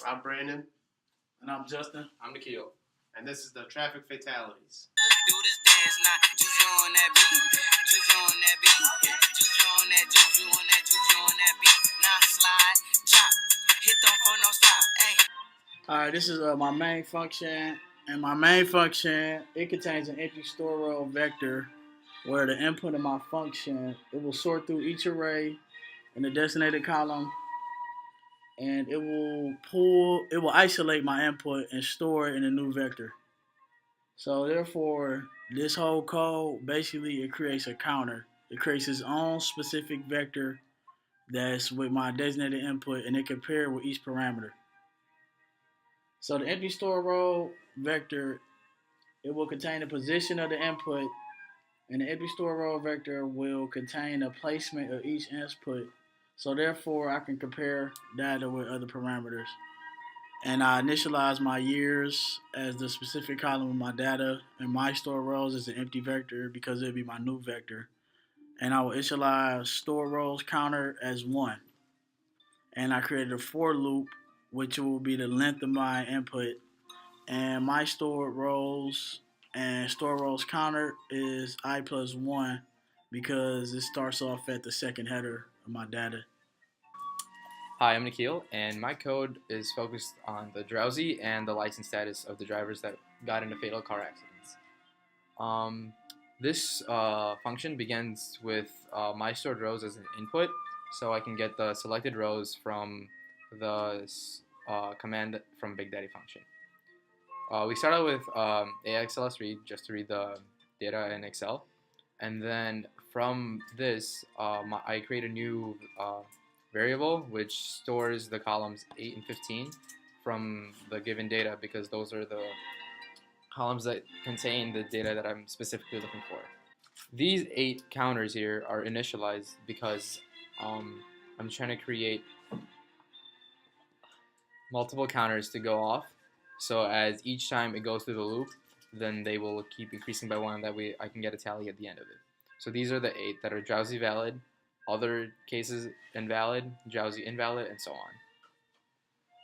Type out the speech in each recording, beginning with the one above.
I'm Brandon. And I'm Justin. I'm Nikhil. And this is the Traffic Fatalities. Do this dance now. Juju on that beat. Juju on that beat. Juju on that juju on that juju on that beat. Now slide, chop, hit them for no stop. Hey. Alright, this is my main function. And my main function, it contains an empty store row vector where the input of my function, it will sort through each array in the designated column, and it will isolate my input and store it in a new vector. So therefore, this whole code, basically it creates a counter. It creates its own specific vector that's with my designated input, and it compares with each parameter. So the empty store row vector, it will contain the position of the input, and the empty store row vector will contain the placement of each input. So therefore, I can compare data with other parameters. And I initialize my years as the specific column of my data, and my store rows as an empty vector because it'll be my new vector. And I will initialize store rows counter as 1. And I created a for loop, which will be the length of my input. And my stored rows and store rows counter is I plus 1 because it starts off at the second header of my data. Hi, I'm Nikhil, and my code is focused on the drowsy and the license status of the drivers that got into fatal car accidents. This function begins with my stored rows as an input, so I can get the selected rows from the command from Big Daddy function. We start out with AXLS read just to read the data in Excel, and then from this I create a new variable which stores the columns 8 and 15 from the given data because those are the columns that contain the data that I'm specifically looking for. These 8 counters here are initialized because I'm trying to create multiple counters to go off. So as each time it goes through the loop, then they will keep increasing by 1. That way I can get a tally at the end of it. So these are the 8 that are drowsy valid, other cases invalid, drowsy invalid, and so on.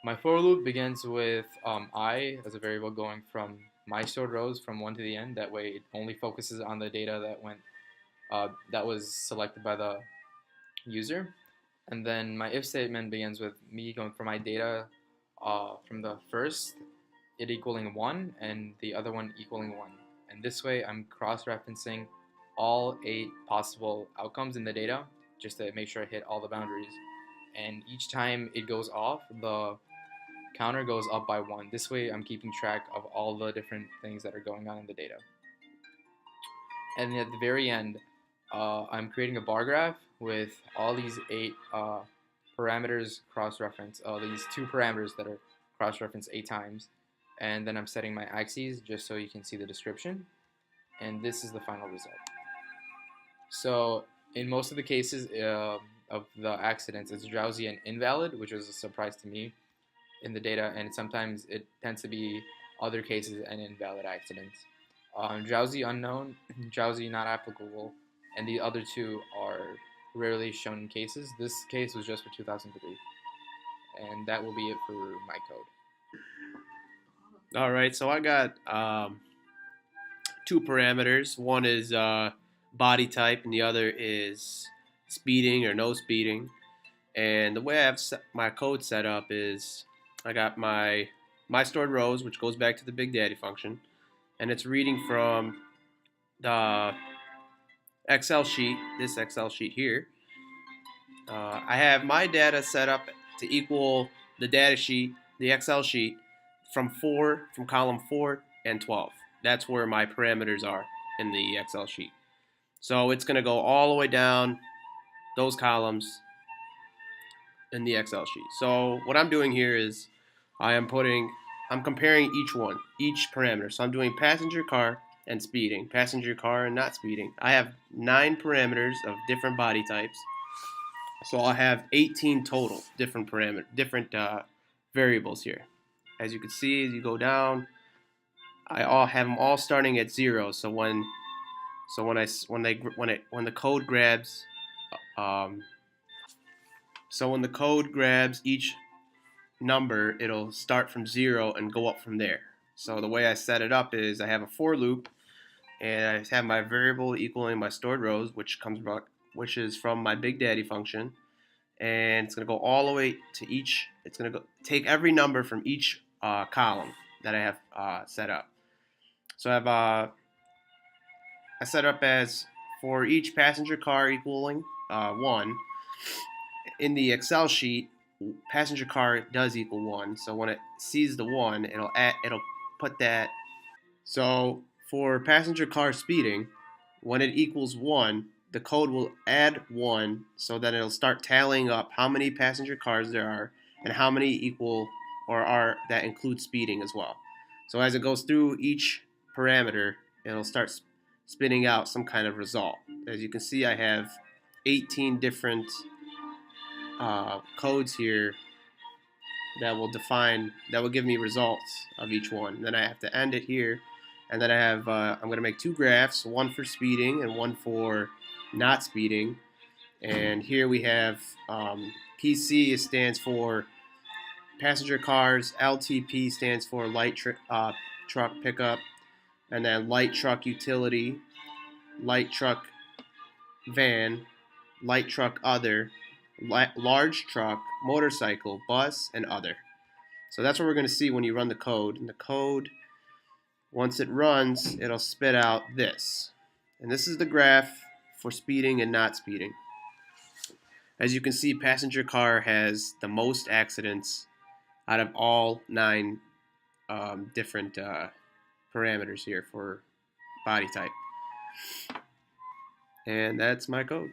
My for loop begins with I as a variable going from my stored rows from 1 to the end. That way it only focuses on the data that was selected by the user. And then my if statement begins with me going from my data from the first, it equaling 1 and the other one equaling 1. And this way I'm cross-referencing all 8 possible outcomes in the data just to make sure I hit all the boundaries. And each time it goes off, the counter goes up by 1. This way I'm keeping track of all the different things that are going on in the data. And at the very end, I'm creating a bar graph with all these 8 parameters cross-referenced, these 2 parameters that are cross-referenced 8 times. And then I'm setting my axes just so you can see the description. And this is the final result. So in most of the cases of the accidents, it's drowsy and invalid, which was a surprise to me in the data. And sometimes it tends to be other cases and invalid accidents. Drowsy unknown, drowsy not applicable, and the other 2 are rarely shown in cases. This case was just for 2003. And that will be it for my code. All right, so I got 2 parameters. One is body type, and the other is speeding or no speeding. And the way I have my code set up is I got my stored rows, which goes back to the Big Daddy function, and it's reading from the Excel sheet, this Excel sheet here. I have my data set up to equal the data sheet, the Excel sheet, from column 4 and 12. That's where my parameters are in the Excel sheet. So it's going to go all the way down those columns in the Excel sheet. So what I'm doing here is I'm comparing each parameter. So I'm doing passenger car and speeding, passenger car and not speeding. I have 9 parameters of different body types. So I'll have 18 total different variables here. As you can see, as you go down, I have them all starting at 0. So when the code grabs each number, it'll start from 0 and go up from there. So the way I set it up is I have a for loop, and I have my variable equaling my stored rows, which is from my Big Daddy function, and it's going to go all the way to each. It's going to go take every number from each column that I have set up. So I set up as for each passenger car equaling 1. In the Excel sheet, passenger car does equal 1. So when it sees the 1, it'll put that. So for passenger car speeding, when it equals 1, the code will add 1 so that it'll start tallying up how many passenger cars there are and how many equal or are that include speeding as well. So as it goes through each parameter, it'll start spitting out some kind of result. As you can see, I have 18 different codes here that will give me results of each one. And then I have to end it here, and then I have I'm going to make 2 graphs, one for speeding and one for not speeding. And here we have PC stands for passenger cars, LTP stands for light truck pickup, and then light truck utility, light truck van, light truck other, large truck, motorcycle, bus, and other. So that's what we're going to see when you run the code. And the code, once it runs, it'll spit out this. And this is the graph for speeding and not speeding. As you can see, passenger car has the most accidents out of all 9 different parameters here for body type. And that's my code.